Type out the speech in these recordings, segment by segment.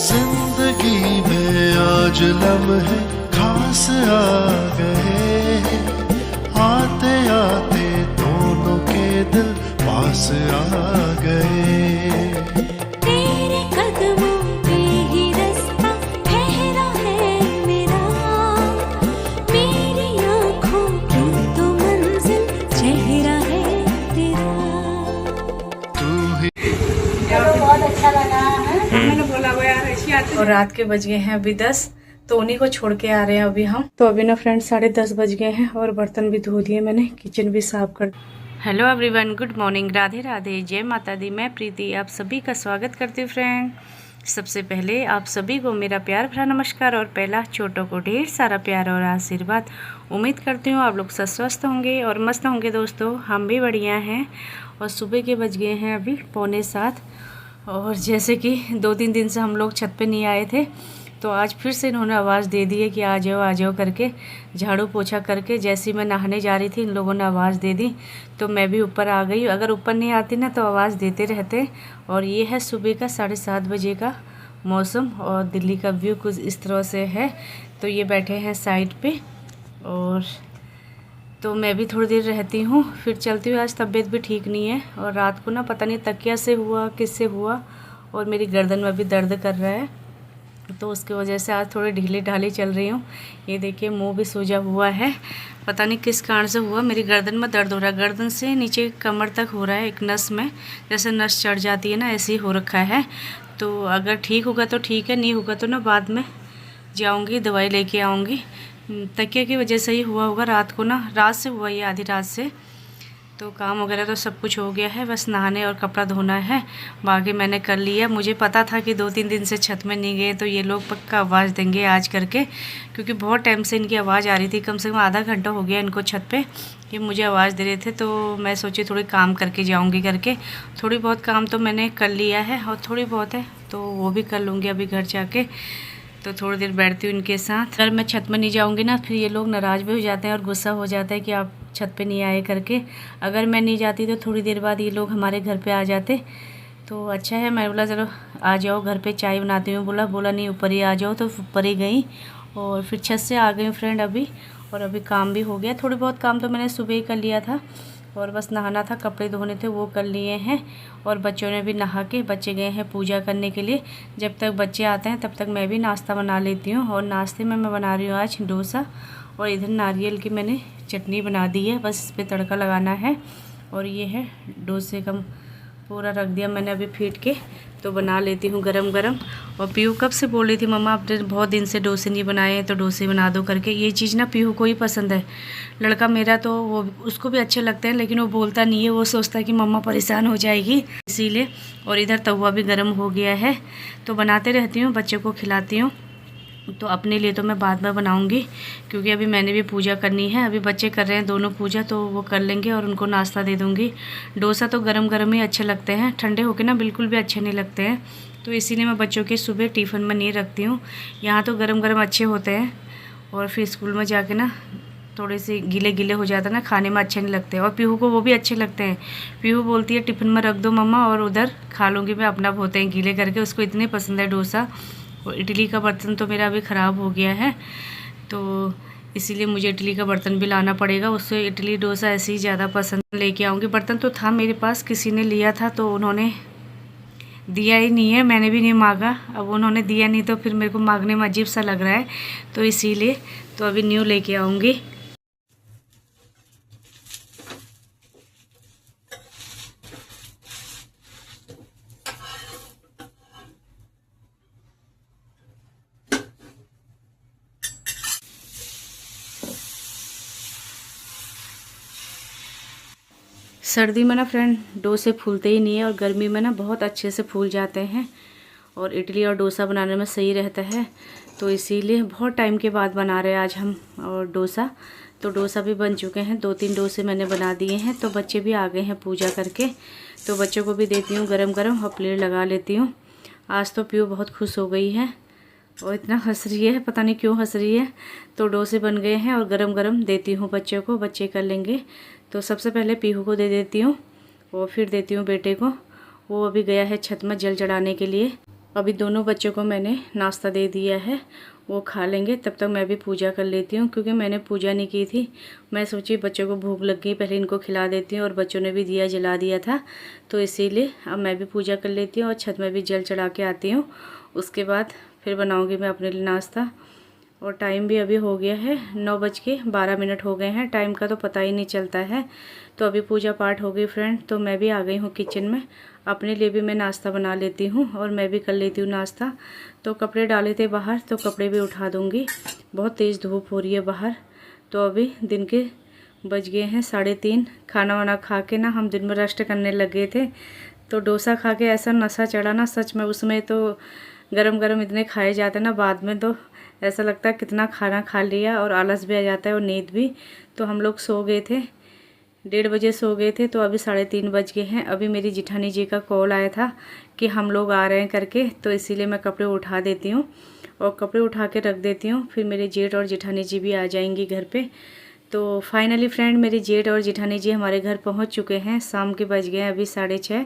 जिंदगी में आज लम्हे खास आ गए, आते आते दोनों के दिल पास आ गए। तेरे कदमों पे ही रास्ता ठहरा है मेरा, मेरी आँखों की तो मंजिल चेहरा है तेरा। तू ही बहुत अच्छा लगा है। मैंने बोला वो यार ऐसी आती। और रात के बज गए हैं अभी 10, तो उन्हीं को छोड़ के आ रहे हैं अभी हम। तो अभी ना फ्रेंड्स 10:30 बज गए हैं और बर्तन भी धो दिए मैंने, किचन भी साफ कर। Hello everyone, good morning, Radhe Radhe, जय माता दी। मैं प्रीति आप सभी का स्वागत करती हूँ फ्रेंड। सबसे पहले आप सभी को मेरा प्यार भरा नमस्कार और पहला छोटों को ढेर सारा प्यार और आशीर्वाद। उम्मीद करती हूँ आप लोग स्वस्थ होंगे और मस्त होंगे दोस्तों। हम भी बढ़िया हैं और सुबह के बज गए हैं अभी 6:45। और जैसे कि 2-3 दिन से हम लोग छत पे नहीं आए थे, तो आज फिर से इन्होंने आवाज़ दे दी है कि आ जाओ करके। झाड़ू पोछा करके जैसे ही मैं नहाने जा रही थी इन लोगों ने आवाज़ दे दी, तो मैं भी ऊपर आ गई। अगर ऊपर नहीं आती ना तो आवाज़ देते रहते। और ये है सुबह का 7:30 बजे का मौसम और दिल्ली का व्यू कुछ इस तरह से है। तो ये बैठे हैं साइड पे और तो मैं भी थोड़ी देर रहती हूँ फिर चलती हूँ। आज तबीयत भी ठीक नहीं है और रात को ना पता नहीं तकिया से हुआ किससे हुआ और मेरी गर्दन में भी दर्द कर रहा है, तो उसकी वजह से आज थोड़ी ढीली ढाली चल रही हूँ। ये देखिए मुंह भी सूजा हुआ है, पता नहीं किस कारण से हुआ। मेरी गर्दन में दर्द हो रहा है, गर्दन से नीचे कमर तक हो रहा है। एक नस में जैसे नस चढ़ जाती है ना, ऐसे ही हो रखा है। तो अगर ठीक होगा तो ठीक है, नहीं होगा तो ना बाद में जाऊँगी दवाई लेके आऊँगी। तकिया की वजह से ही हुआ होगा रात को ना, रात से हुआ ये, आधी रात से। तो काम वगैरह तो सब कुछ हो गया है, बस नहाने और कपड़ा धोना है, बाकी मैंने कर लिया। मुझे पता था कि 2-3 दिन से छत में नहीं गए तो ये लोग पक्का आवाज़ देंगे आज करके, क्योंकि बहुत टाइम से इनकी आवाज़ आ रही थी। कम से कम आधा घंटा हो गया इनको छत पे कि मुझे आवाज़ दे रहे थे। तो मैं सोची थोड़ी काम करके जाऊँगी करके। थोड़ी बहुत काम तो मैंने कर लिया है और थोड़ी बहुत है तो वो भी कर लूँगी अभी घर जाके। तो थोड़ी देर बैठती हूँ इनके साथ। अगर मैं छत में नहीं जाऊँगी ना फिर ये लोग नाराज़ भी हो जाते हैं और गुस्सा हो जाता है कि आप छत पे नहीं आए करके। अगर मैं नहीं जाती तो थोड़ी देर बाद ये लोग हमारे घर पे आ जाते। तो अच्छा है, मैं बोला चलो आ जाओ घर पे चाय बनाती हूँ। बोला नहीं ऊपर ही आ जाओ, तो ऊपर ही गई और फिर छत से आ गई हूँ फ्रेंड अभी। और अभी काम भी हो गया, थोड़ी बहुत काम तो मैंने सुबह ही कर लिया था और बस नहाना था, कपड़े धोने थे वो कर लिए हैं। और बच्चों ने भी नहा के, बच्चे गए हैं पूजा करने के लिए। जब तक बच्चे आते हैं तब तक मैं भी नाश्ता बना लेती हूँ। और नाश्ते में मैं बना रही हूँ आज डोसा और इधर नारियल की मैंने चटनी बना दी है, बस इस पर तड़का लगाना है। और ये है डोसे का पूरा रख दिया मैंने अभी फीट के, तो बना लेती हूँ गरम गरम। और पीहू कब से बोल रही थी मम्मा आपने बहुत दिन से डोसे नहीं बनाए हैं तो डोसे बना दो करके। ये चीज़ ना पीहू को ही पसंद है, लड़का मेरा तो वो उसको भी अच्छे लगते हैं, लेकिन वो बोलता नहीं है, वो सोचता है कि मम्मा परेशान हो जाएगी इसीलिए। और इधर तवा भी गर्म हो गया है, तो बनाते रहती हूँ, बच्चे को खिलाती हूँ। तो अपने लिए तो मैं बाद में बनाऊंगी, क्योंकि अभी मैंने भी पूजा करनी है। अभी बच्चे कर रहे हैं दोनों पूजा, तो वो कर लेंगे और उनको नाश्ता दे दूंगी। डोसा तो गरम गरम ही अच्छे लगते हैं, ठंडे होके ना बिल्कुल भी अच्छे नहीं लगते हैं। तो इसीलिए मैं बच्चों के सुबह टिफ़िन में नहीं रखती हूँ। यहाँ तो गरम गरम अच्छे होते हैं और फिर स्कूल में जाके ना थोड़े से गीले गीले हो जाता है ना, खाने में अच्छे नहीं लगते। और पीहू को वो भी अच्छे लगते हैं। पीहू बोलती है टिफ़िन में रख दो मम्मा और उधर खा लूँगी मैं, अपना होते हैं गीले करके। उसको इतने पसंद है डोसा। और इडली का बर्तन तो मेरा अभी ख़राब हो गया है, तो इसीलिए मुझे इडली का बर्तन भी लाना पड़ेगा। उससे इडली डोसा ऐसे ही ज़्यादा पसंद लेके आऊँगी। बर्तन तो था मेरे पास, किसी ने लिया था तो उन्होंने दिया ही नहीं है, मैंने भी नहीं मांगा। अब उन्होंने दिया नहीं तो फिर मेरे को मांगने में अजीब सा लग रहा है, तो इसीलिए तो अभी न्यू लेके आऊँगी। सर्दी में ना फ्रेंड डोसे फूलते ही नहीं है और गर्मी में ना बहुत अच्छे से फूल जाते हैं। और इडली और डोसा बनाने में सही रहता है, तो इसीलिए बहुत टाइम के बाद बना रहे हैं आज हम और डोसा। तो डोसा भी बन चुके हैं, 2-3 डोसे मैंने बना दिए हैं। तो बच्चे भी आ गए हैं पूजा करके, तो बच्चों को भी देती हूँ गरम गरम और प्लेट लगा लेती हूँ। आज तो पीहू बहुत खुश हो गई है और इतना हंस रही है, पता नहीं क्यों हंस रही है। तो डोसे बन गए हैं और गरम गरम देती हूँ बच्चों को, बच्चे कर लेंगे। तो सबसे पहले पीहू को दे देती हूँ और फिर देती हूँ बेटे को। वो अभी गया है छत में जल चढ़ाने के लिए। अभी दोनों बच्चों को मैंने नाश्ता दे दिया है, वो खा लेंगे। तब तक मैं भी पूजा कर लेती हूँ, क्योंकि मैंने पूजा नहीं की थी। मैं सोची बच्चों को भूख लग गई, पहले इनको खिला देती हूँ, और बच्चों ने भी दिया जला दिया था, तो इसीलिए अब मैं भी पूजा कर लेती हूँ और छत में भी जल चढ़ा के आती हूँ। उसके बाद फिर बनाऊँगी मैं अपने लिए नाश्ता। और टाइम भी अभी हो गया है 9:12 हो गए हैं। टाइम का तो पता ही नहीं चलता है। तो अभी पूजा पाठ हो गई फ्रेंड, तो मैं भी आ गई हूँ किचन में। अपने लिए भी मैं नाश्ता बना लेती हूँ और मैं भी कर लेती हूँ नाश्ता। तो कपड़े डाले थे बाहर, तो कपड़े भी उठा दूँगी। बहुत तेज़ धूप हो रही है बाहर। तो अभी दिन के बज गए हैं 3:30। खाना वाना खा के ना हम दिन में रेस्ट करने लगे थे। तो डोसा खा के ऐसा नशा चढ़ा ना सच में, उसमें तो गरम गरम इतने खाए जाते हैं ना, बाद में तो ऐसा लगता है कितना खाना खा लिया, और आलस भी आ जाता है और नींद भी। तो हम लोग सो गए थे, 1:30 बजे सो गए थे। तो अभी 3:30 बज गए हैं। अभी मेरी जिठानी जी का कॉल आया था कि हम लोग आ रहे हैं करके, तो इसीलिए मैं कपड़े उठा देती हूँ और कपड़े उठा के रख देती हूँ। फिर मेरे जेठ और जिठानी जी भी आ जाएंगी घर पे। तो फाइनली फ्रेंड, मेरी जेठ और जिठानी जी हमारे घर पहुंच चुके हैं। शाम के बज गए हैं अभी 6:30।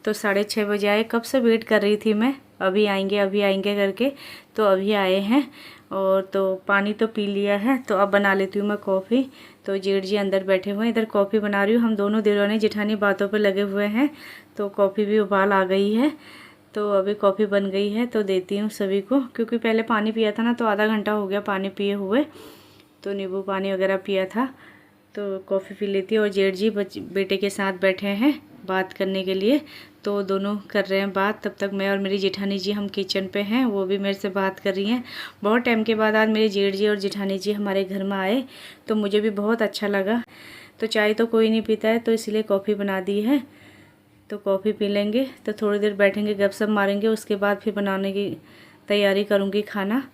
तो 6:30 बजे आए। कब से वेट कर रही थी मैं, अभी आएंगे करके। तो अभी आए हैं। और तो पानी तो पी लिया है, तो अब बना लेती हूँ मैं कॉफ़ी। तो जेठ जी अंदर बैठे हुए हैं, इधर कॉफ़ी बना रही हूँ। हम दोनों देवरानी जेठानी बातों पे लगे हुए हैं। तो कॉफ़ी भी उबाल आ गई है। तो अभी कॉफ़ी बन गई है, तो देती हूँ सभी को। क्योंकि पहले पानी पिया था ना, तो आधा घंटा हो गया पानी पिए हुए, तो नींबू पानी वगैरह पिया था। तो कॉफ़ी पी लेती है। और जेठ जी बेटे के साथ बैठे हैं बात करने के लिए। तो दोनों कर रहे हैं बात। तब तक मैं और मेरी जेठानी जी हम किचन पे हैं, वो भी मेरे से बात कर रही हैं। बहुत टाइम के बाद आज मेरे जेठ जी और जेठानी जी हमारे घर में आए, तो मुझे भी बहुत अच्छा लगा। तो चाय तो कोई नहीं पीता है, तो इसलिए कॉफ़ी बना दी है। तो कॉफ़ी पी लेंगे, तो थोड़ी देर बैठेंगे, गपशप मारेंगे। उसके बाद फिर बनाने की तैयारी करूँगी खाना।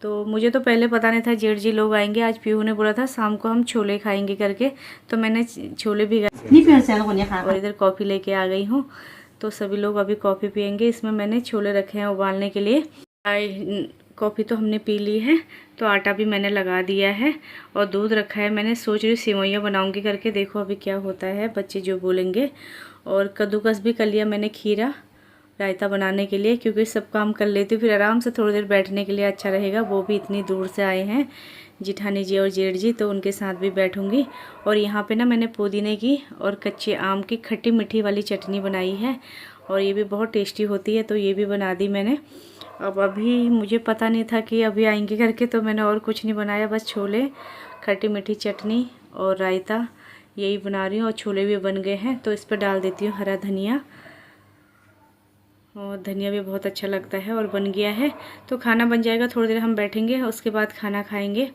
तो मुझे तो पहले पता नहीं था जेठ जी लोग आएंगे। आज पीहू ने बोला था शाम को हम छोले खाएंगे करके, तो मैंने छोले भिगा और इधर कॉफ़ी लेके आ गई हूँ। तो सभी लोग अभी कॉफ़ी पियेंगे। इसमें मैंने छोले रखे हैं उबालने के लिए। कॉफ़ी तो हमने पी ली है, तो आटा भी मैंने लगा दिया है और दूध रखा है। मैंने सोच रही हूँ सेवइयाँ बनाऊँगी करके, देखो अभी क्या होता है, बच्चे जो बोलेंगे। और कद्दूकस भी कर लिया मैंने, खीरा रायता बनाने के लिए, क्योंकि सब काम कर लेती हूँ, फिर आराम से थोड़ी देर बैठने के लिए अच्छा रहेगा। वो भी इतनी दूर से आए हैं जिठानी जी और जेठ जी, तो उनके साथ भी बैठूंगी। और यहाँ पे ना मैंने पुदीने की और कच्चे आम की खट्टी मीठी वाली चटनी बनाई है, और ये भी बहुत टेस्टी होती है, तो ये भी बना दी मैंने। अब अभी मुझे पता नहीं था कि अभी आएंगे करके, तो मैंने और कुछ नहीं बनाया, बस छोले, खट्टी मीठी चटनी और रायता यही बना रही हूँ। और छोले भी बन गए हैं, तो इस पर डाल देती हूँ हरा धनिया, और धनिया भी बहुत अच्छा लगता है। और बन गया है, तो खाना बन जाएगा, थोड़ी देर हम बैठेंगे, उसके बाद खाना खाएंगे।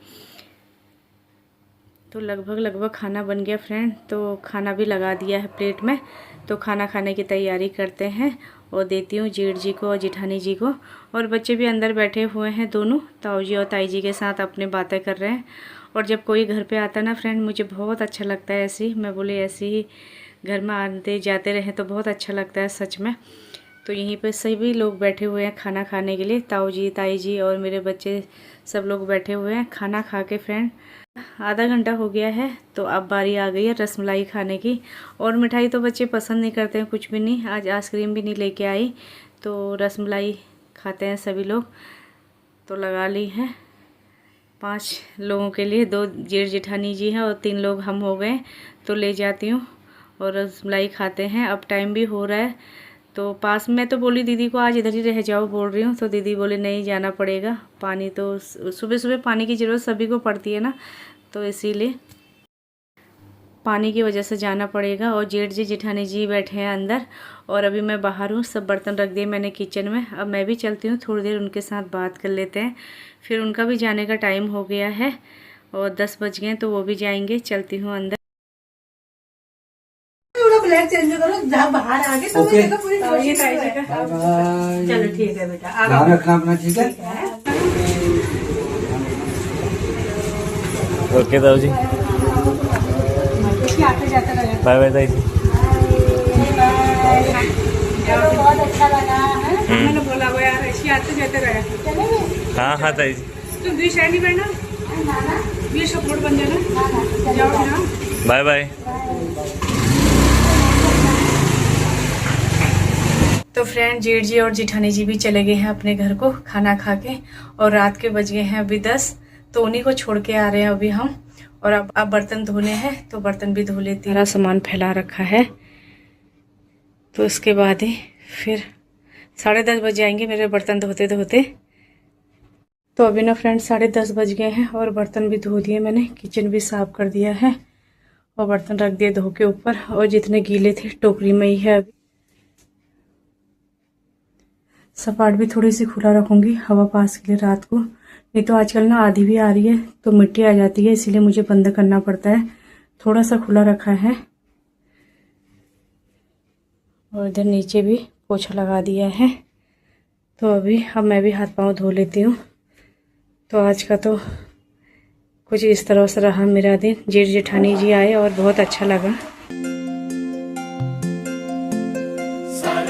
तो लगभग खाना बन गया फ्रेंड। तो खाना भी लगा दिया है प्लेट में, तो खाना खाने की तैयारी करते हैं। और देती हूँ जेठ जी को और जेठानी जी को। और बच्चे भी अंदर बैठे हुए हैं, दोनों ताऊ जी और ताई जी के साथ अपने बातें कर रहे हैं। और जब कोई घर पे आता है ना फ्रेंड, मुझे बहुत अच्छा लगता है। ऐसे ही मैं बोले, ऐसे ही घर में आते जाते रहें तो बहुत अच्छा लगता है सच में। तो यहीं पे सभी लोग बैठे हुए हैं खाना खाने के लिए, ताऊ जी, ताई जी और मेरे बच्चे सब लोग बैठे हुए हैं खाना खा के फ्रेंड। आधा घंटा हो गया है, तो अब बारी आ गई है रसमलाई खाने की। और मिठाई तो बच्चे पसंद नहीं करते हैं, कुछ भी नहीं। आज आइसक्रीम भी नहीं लेके आई, तो रसमलाई खाते हैं सभी लोग। तो लगा ली है 5 लोगों के लिए, 2 जेठ जेठानी जी हैं और 3 लोग हम हो गए। तो ले जाती हूँ और रसमलाई खाते हैं। अब टाइम भी हो रहा है, तो पास में तो बोली दीदी को आज इधर ही रह जाओ, बोल रही हूँ। तो दीदी बोले नहीं, जाना पड़ेगा, पानी तो सुबह सुबह पानी की ज़रूरत सभी को पड़ती है ना, तो इसीलिए पानी की वजह से जाना पड़ेगा। और जेठ जी जेठानी जी बैठे हैं अंदर, और अभी मैं बाहर हूँ। सब बर्तन रख दिए मैंने किचन में। अब मैं भी चलती हूँ, थोड़ी देर उनके साथ बात कर लेते हैं, फिर उनका भी जाने का टाइम हो गया है और 10 बज गए, तो वो भी जाएंगे। चलती हूँ अंदर। ब्लैक चेंज करो, जहाँ बाहर आ गए तो ओके। पूरी चलो ठीक है बेटा, ध्यान रखना अपना, ठीक है। ओके ताऊ जी, आते जाते रहे। बाय बाय ताई जी। चलो बहुत अच्छा लगा है। मैंने बोला वो यार ऐसे आते जाते रहे। चलेंगे हाँ हाँ ताई जी, तुम भी शायद नहीं बैठना, ये सपोर्ट बन जाना। जाओ ना, बाय बाय। तो फ्रेंड जेठ जी और जिठानी जी भी चले गए हैं अपने घर को खाना खा के, और रात के बज गए हैं अभी 10। तो उन्हीं को छोड़ के आ रहे हैं अभी हम। और अब बर्तन धोने हैं तो बर्तन भी धो लेती हूँ। सारा सामान फैला रखा है, तो इसके बाद ही फिर 10:30 बज जाएंगे मेरे बर्तन धोते धोते। तो अभी ना फ्रेंड 10:30 बज गए हैं और बर्तन भी धो दिए मैंने, किचन भी साफ कर दिया है और बर्तन रख दिए धो के ऊपर, और जितने गीले थे टोकरी में ही है। अभी सपाट भी थोड़ी सी खुला रखूंगी हवा पास के लिए रात को, नहीं तो आजकल ना आधी भी आ रही है तो मिट्टी आ जाती है, इसीलिए मुझे बंद करना पड़ता है। थोड़ा सा खुला रखा है। और इधर नीचे भी पोछा लगा दिया है। तो अभी अब मैं भी हाथ पांव धो लेती हूँ। तो आज का तो कुछ इस तरह से रहा मेरा दिन। जेठ जेठानी जी आए और बहुत अच्छा लगा। सा